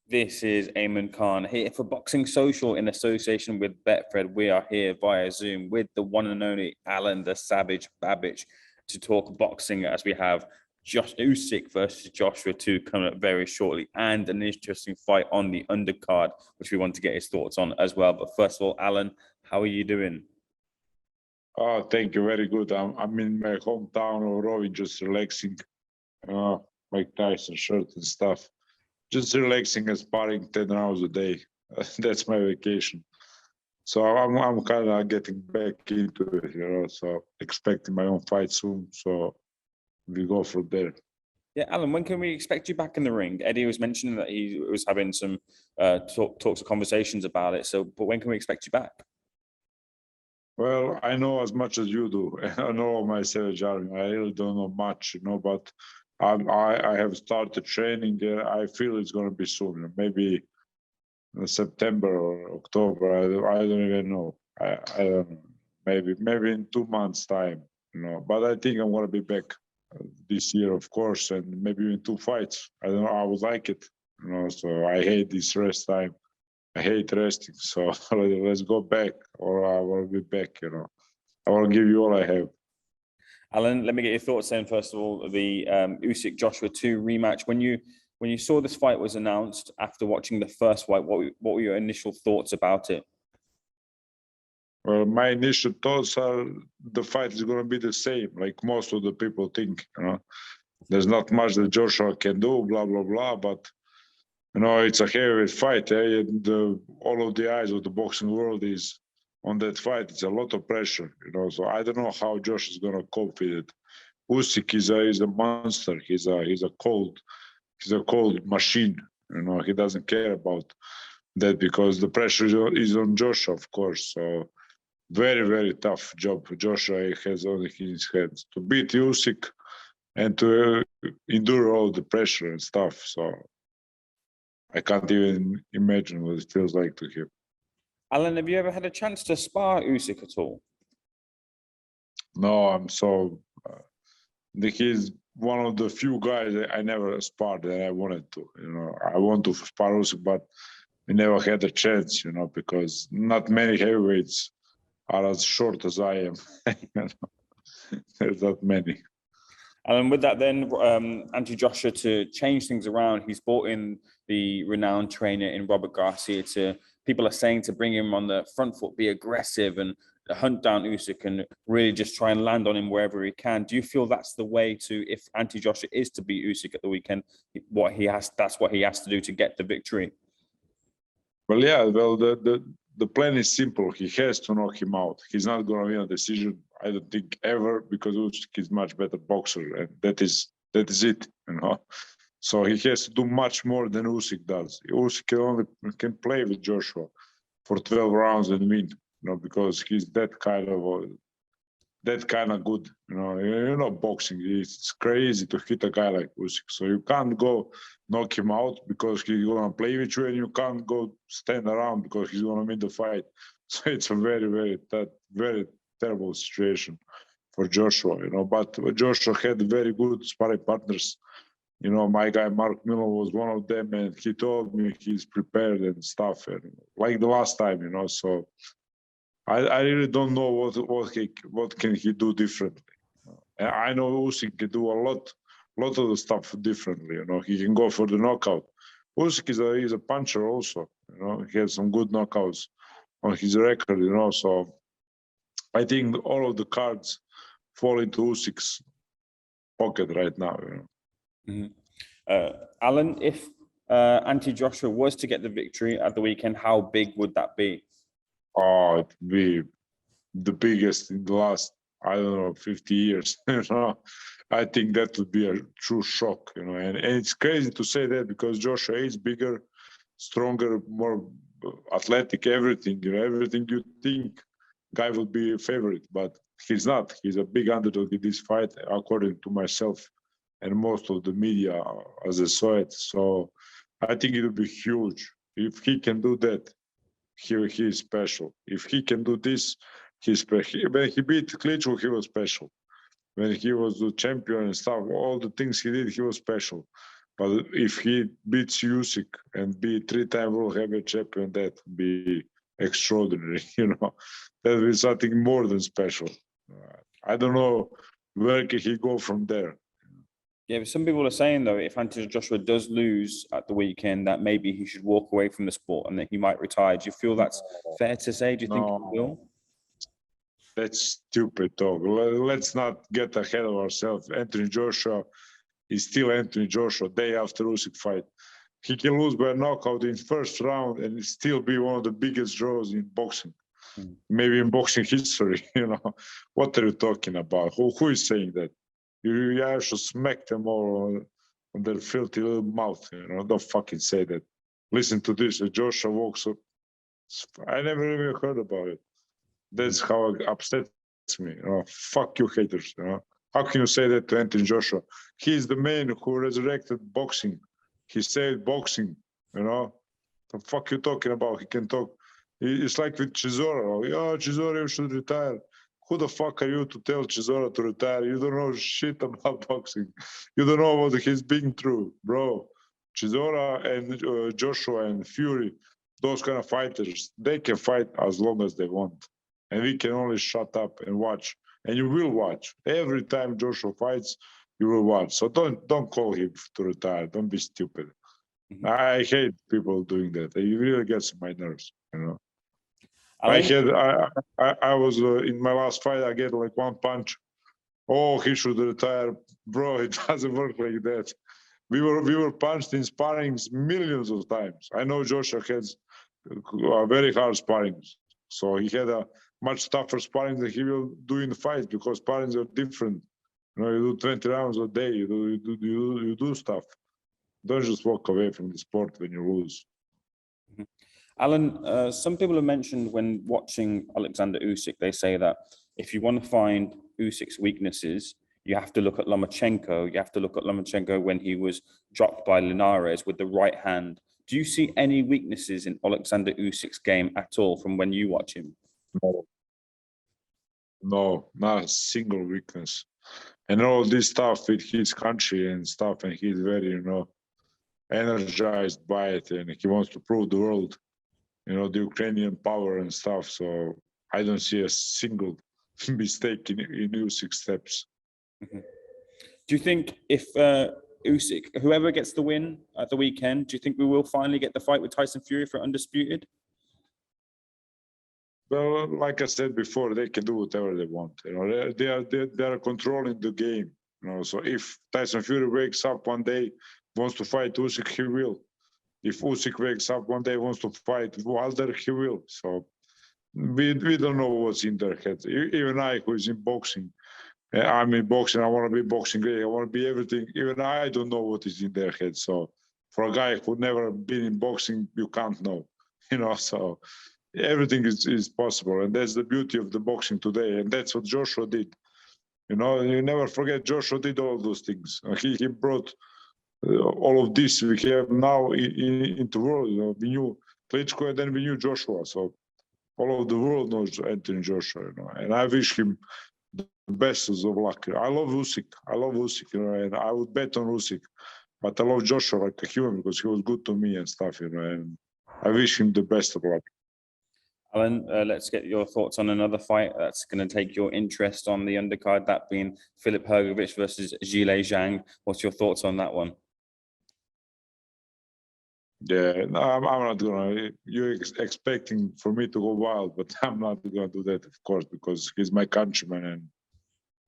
This is Ayman Khan here for Boxing Social in association with Betfred. We are here via Zoom with the one and only Alen the Savage Babic to talk boxing as we have just Usyk versus Joshua 2 coming up very shortly and an interesting fight on the undercard, which we want to get his thoughts on as well. But first of all, Alen, how are you doing? Oh, thank you. Very good. I'm in my hometown of Rovi, just relaxing. Mike Tyson shirt and stuff. Just relaxing and sparring 10 hours a day. That's my vacation. So I'm kind of getting back into it, so expecting my own fight soon. So we go from there. Yeah, Alen, when can we expect you back in the ring? Eddie was mentioning that he was having some talks or conversations about it. But when can we expect you back? Well, I know as much as you do. I know my Savage Army. I really don't know much, but I have started training. I feel it's going to be soon, maybe September or October. I don't even know. I don't know. Maybe in 2 months' time, But I think I'm going to be back this year, of course, and maybe in 2 fights. I don't know. I would like it, So I hate this rest time. I hate resting. So let's go back, or I will be back. I will give you all I have. Alen, let me get your thoughts then. First of all, the Usyk-Joshua 2 rematch. When you saw this fight was announced after watching the first fight, what were your initial thoughts about it? Well, my initial thoughts are the fight is going to be the same, like most of the people think. There's not much that Joshua can do, blah blah blah. But it's a heavyweight fight, and all of the eyes of the boxing world is on that fight. It's a lot of pressure, So I don't know how Josh is going to cope with it. Usyk is a monster. He's a cold machine. He doesn't care about that because the pressure is on Joshua, of course. So very, very tough job Joshua has on his hands to beat Usyk and to endure all the pressure and stuff. So I can't even imagine what it feels like to him. Alen, have you ever had a chance to spar Usyk at all? No, I'm so. He's one of the few guys that I never sparred that I wanted to. I want to spar Usyk, but I never had a chance. Because not many heavyweights are as short as I am. There's not many. And with that, then Joshua to change things around, he's brought in the renowned trainer in Robert Garcia. People are saying to bring him on the front foot, be aggressive and hunt down Usyk and really just try and land on him wherever he can. Do you feel that's the way to, if Joshua is to beat Usyk at the weekend, that's what he has to do to get the victory? Well, yeah. Well, the plan is simple. He has to knock him out. He's not going to win a decision, I don't think, ever, because Usyk is much better boxer, and that is it. So he has to do much more than Usyk does. Usyk can play with Joshua for 12 rounds and win, because he's that kind of good. Boxing. It's crazy to hit a guy like Usyk. So you can't go knock him out because he's gonna play with you, and you can't go stand around because he's gonna win the fight. So it's a very, very, very terrible situation for Joshua. But Joshua had very good sparring partners. My guy Mark Miller was one of them, and he told me he's prepared and stuff, and like the last time. So I really don't know what can he do differently. I know Usyk can do a lot of the stuff differently. He can go for the knockout. Usyk is a puncher also. He has some good knockouts on his record. So I think all of the cards fall into Usyk's pocket right now. Mm-hmm. Alen, if Joshua was to get the victory at the weekend, how big would that be? Oh, it'd be the biggest in the last, 50 years. I think that would be a true shock. And it's crazy to say that because Joshua is bigger, stronger, more athletic, everything. Everything you think, guy would be a favorite, but he's not. He's a big underdog in this fight, according to myself and most of the media as I saw it. So I think it would be huge if he can do that. He is special. If he can do this, he's special. When he beat Klitschko, he was special. When he was the champion and stuff, all the things he did, he was special. But if he beats Usyk and be 3-time world heavyweight champion, that would be extraordinary. That would be something more than special. I don't know where can he go from there. Yeah, but some people are saying though, if Anthony Joshua does lose at the weekend, that maybe he should walk away from the sport and that he might retire. Do you feel that's fair to say? Do you think he will? That's stupid talk. Let's not get ahead of ourselves. Anthony Joshua is still Anthony Joshua day after Usyk fight. He can lose by knockout in first round and still be one of the biggest draws in boxing. Maybe in boxing history. What are you talking about? Who is saying that? You have to smack them all on their filthy little mouth. Don't fucking say that. Listen to this. Joshua walks up. I never even heard about it. That's how it upsets me. Fuck you, haters. How can you say that to Anthony Joshua? He's the man who resurrected boxing. He saved boxing. The fuck you talking about? He can talk. It's like with Chisora. Oh, Chisora should retire. Who the fuck are you to tell Chisora to retire? You don't know shit about boxing. You don't know what he's been through, bro. Chisora and Joshua and Fury, those kind of fighters, they can fight as long as they want. And we can only shut up and watch. And you will watch. Every time Joshua fights, you will watch. So don't call him to retire. Don't be stupid. I hate people doing that. It really gets my nerves, I was in my last fight. I get like one punch. Oh, he should retire, bro. It doesn't work like that. We were punched in sparrings millions of times. I know Joshua has very hard sparrings, so he had a much tougher sparring than he will do in the fight because sparrings are different. You do 20 rounds a day. You do stuff. Don't just walk away from the sport when you lose. Alen, some people have mentioned when watching Alexander Usyk, they say that if you want to find Usyk's weaknesses, you have to look at Lomachenko. You have to look at Lomachenko when he was dropped by Linares with the right hand. Do you see any weaknesses in Alexander Usyk's game at all from when you watch him? No, not a single weakness. And all this stuff with his country and stuff, and he's very, energized by it, and he wants to prove the world, the Ukrainian power and stuff. So I don't see a single mistake in Usyk's steps. Do you think if Usyk, whoever gets the win at the weekend, do you think we will finally get the fight with Tyson Fury for undisputed? Well, like I said before, they can do whatever they want. They are controlling the game. So if Tyson Fury wakes up one day, wants to fight Usyk, he will. If Usyk wakes up one day, wants to fight Wilder, he will. So we don't know what's in their heads. Even I, who is in boxing, I'm in boxing. I want to be boxing great. I want to be everything. Even I don't know what is in their heads. So for a guy who never been in boxing, you can't know. So everything is possible, and that's the beauty of the boxing today. And that's what Joshua did. You never forget Joshua did all those things. He brought all of this we have now into the world. We knew Klitschko and then we knew Joshua. So all of the world knows Anthony Joshua. And I wish him the best of luck. I love Usyk. And I would bet on Usyk. But I love Joshua like a human because he was good to me and stuff. And I wish him the best of luck. Alen, let's get your thoughts on another fight that's going to take your interest on the undercard, that being Filip Hrgović versus Zhilei Zhang. What's your thoughts on that one? Yeah, no, I'm not gonna. You're expecting for me to go wild, but I'm not gonna do that, of course, because he's my countryman, and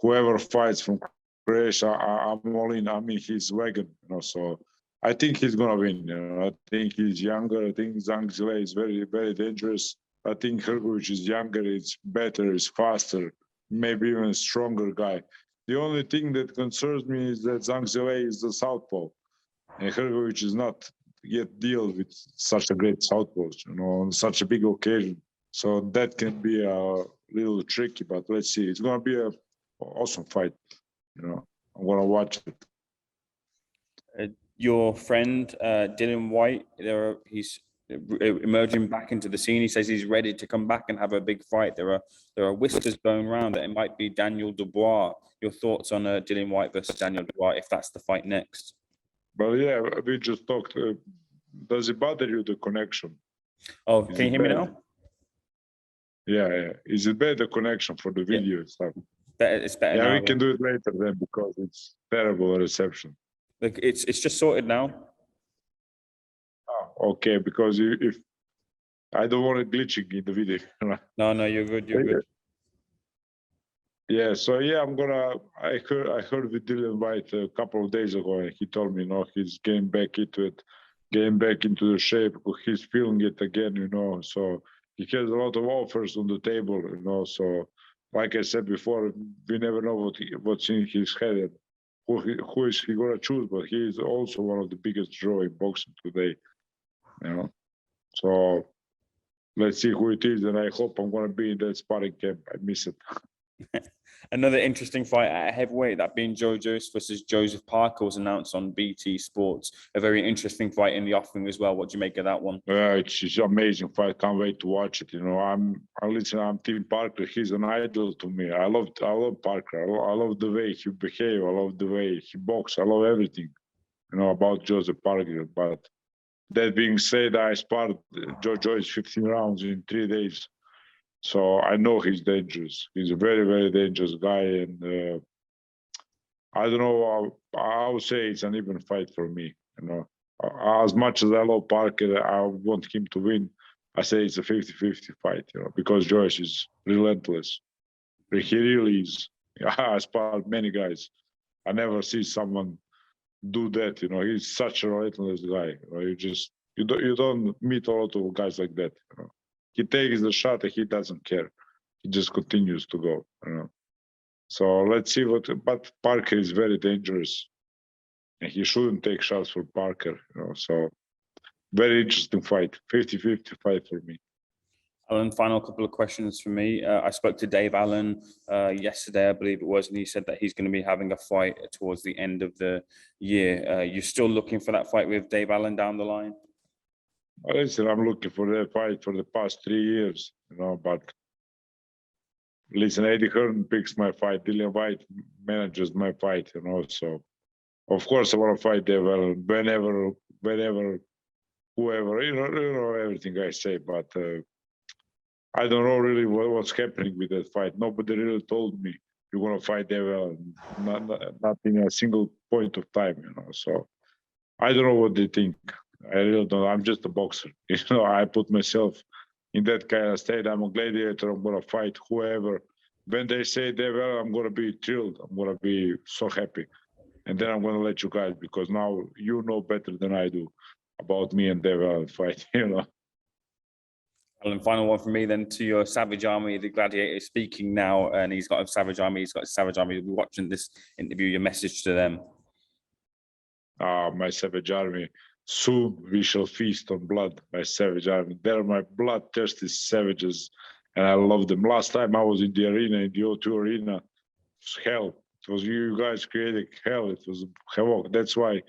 whoever fights from Croatia, I'm all in. I'm in his wagon, So I think he's gonna win. I think he's younger. I think Zhang Zhilei is very, very dangerous. I think Hrgović is younger. It's better. It's faster. Maybe even a stronger guy. The only thing that concerns me is that Zhang Zhilei is the southpaw, and Hrgović is not yet deal with such a great southpaw, on such a big occasion. So that can be a little tricky, but let's see. It's going to be an awesome fight. I'm going to watch it. Your friend, Dylan Whyte, he's emerging back into the scene. He says he's ready to come back and have a big fight. There are whispers going around that it might be Daniel Dubois. Your thoughts on Dylan Whyte versus Daniel Dubois if that's the fight next? But yeah, we just talked. Does it bother you, the connection? Oh, Is can you it hear me bad? now? Yeah. Is it bad, the connection for the Yeah. video and stuff? It's better Yeah, now. we can do it later then because it's terrible reception. Look, it's just sorted now. Oh, okay, because if I don't want it glitching in the video. No, you're good. You're good. Yeah, so yeah, I heard with Dylan Whyte a couple of days ago, and he told me, he's getting back into it, getting back into the shape. He's feeling it again, So he has a lot of offers on the table, So, like I said before, we never know what's in his head, and who is he gonna choose? But he is also one of the biggest draw in boxing today, So let's see who it is, and I hope I'm gonna be in that sparring camp. I miss it. Another interesting fight at heavyweight, that being Joe Joyce versus Joseph Parker, was announced on BT Sports. A very interesting fight in the offing as well. What do you make of that one? It's an amazing fight. Can't wait to watch it. I'm Team Parker. He's an idol to me. I love Parker. I love the way he behave. I love the way he box. I love everything, about Joseph Parker. But that being said, I sparred Joe Joyce 15 rounds in 3 days. So I know he's dangerous. He's a very, very dangerous guy. And I don't know, I would say it's an even fight for me. As much as I love Parker, I want him to win. I say it's a 50-50 fight, because Joyce is relentless. He really is. I sparred many guys. I never see someone do that. He's such a relentless guy. You don't meet a lot of guys like that. He takes the shot and he doesn't care. He just continues to go. So let's see but Parker is very dangerous, and he shouldn't take shots for Parker. So very interesting fight, 50-50 fight for me. Alan, final couple of questions for me. I spoke to Dave Allen yesterday, I believe it was, and he said that he's going to be having a fight towards the end of the year. You're still looking for that fight with Dave Allen down the line? Listen, I'm looking for that fight for the past 3 years, but listen, Eddie Hearn picks my fight, Dylan Whyte manages my fight, so of course I want to fight Dave Allen whenever, whoever, everything I say, but I don't know really what's happening with that fight. Nobody really told me you're going to fight Dave Allen, not in a single point of time, so I don't know what they think. I really don't know. I'm just a boxer. I put myself in that kind of state. I'm a gladiator. I'm going to fight whoever. When they say Dave Allen, I'm going to be thrilled. I'm going to be so happy. And then I'm going to let you guys, because now you know better than I do about me and Dave Allen fight, And final one from me then to your Savage Army, the Gladiator speaking now, and he's got a Savage Army. He's got a Savage Army. We'll be watching this interview. Your message to them? My Savage Army. Soon we shall feast on blood, my Savage Army. They're my bloodthirsty savages, and I love them. Last time I was in the arena, in the O2 arena, it was hell. It was you guys creating hell. It was havoc. That's why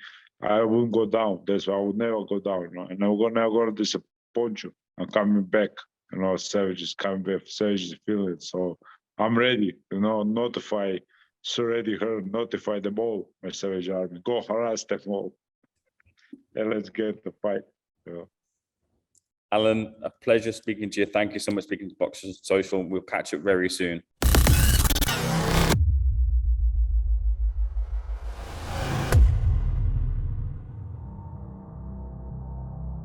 I wouldn't go down. That's why I would never go down. And I'm never going to disappoint you. I'm coming back. Savage is coming back. Savage is feeling it. So I'm ready. Notify Sir Eddie Hearn, notify them all, my Savage Army. Go harass them all. And let's get the fight. Alan, a pleasure speaking to you. Thank you so much for speaking to Boxers Social. We'll catch up very soon.